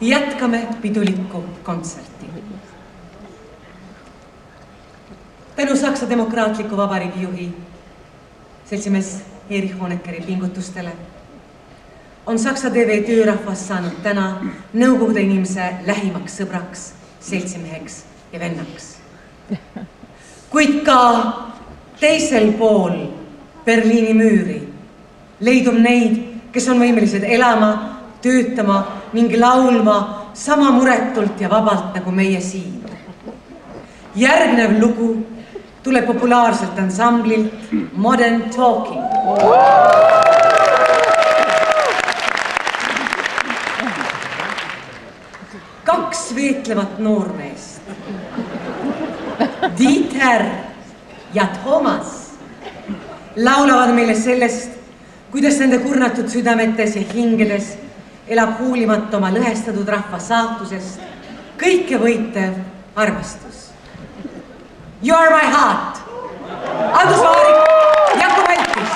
jätkame pidulikku kontserti. Tänu Saksa Demokraatliku Vabariigi juhi seltsimees Erich Honeckeri pingutustele on Saksa TV töörahvas saanud täna nõukogude inimese lähimaks sõbraks, seltsimeheks ja vennaks. Kuid ka teisel pool Berliini müüri leidub neid, kes on võimelised elama, töötama ning laulma sama muretult ja vabalt nagu meie siin. Järgnev lugu tuleb populaarselt ansamblilt Modern Talking. Kaks veetlevat noormeest, Dieter ja Thomas, laulavad meile sellest, kuidas nende kurnatud südametes ja hingedes elab hoolimata oma lõhestatud rahva saatusest kõike võitev armastus. You are my heart. Aldus Vaarik, Jakob Elkis.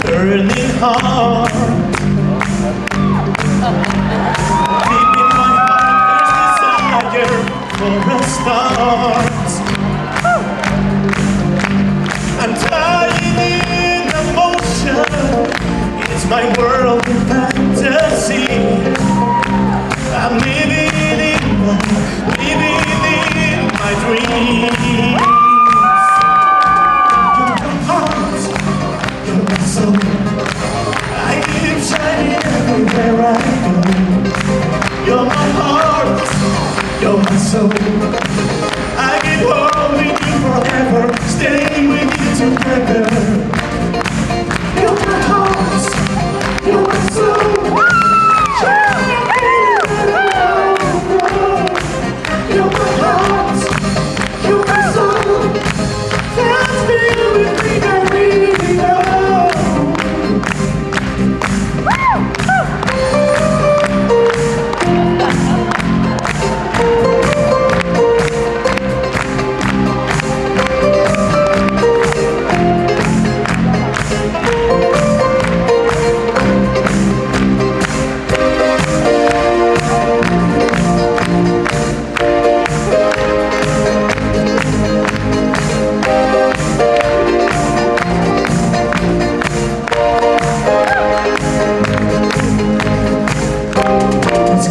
Burning heart. Deep in my heart there's desire for a start. I'm dying in emotion. It's my world of fantasy. I'm living in my dreams. I keep shining everywhere I go. You're my heart, you're my soul. I keep holding you forever, staying with you together. You're my heart, you're my soul. You're my heart, you're my soul. That's me everything I really know.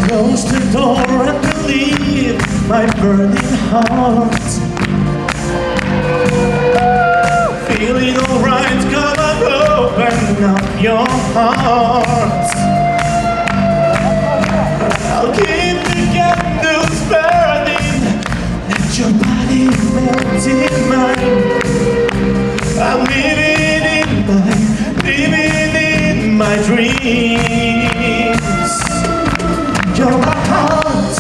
Close the door and believe my burning heart. Feeling alright, come and open up your heart. I'll keep the candles burning, let your body melt in mine. I'm living in my dreams. You're my heart,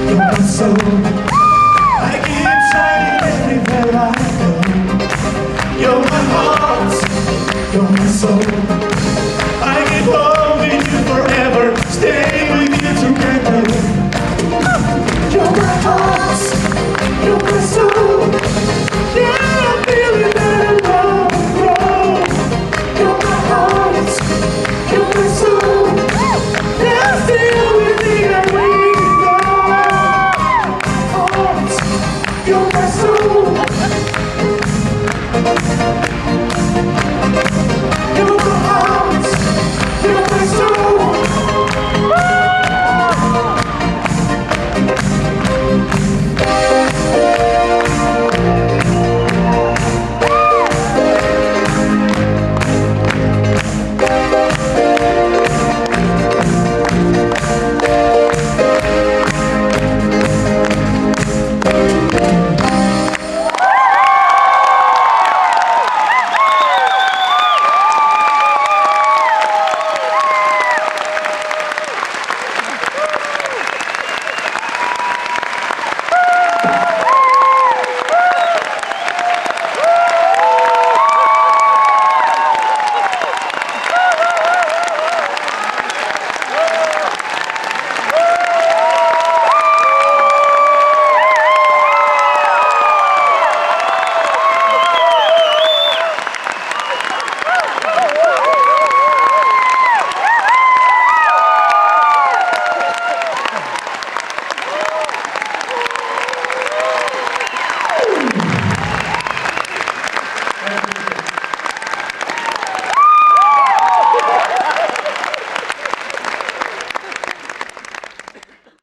you're my soul.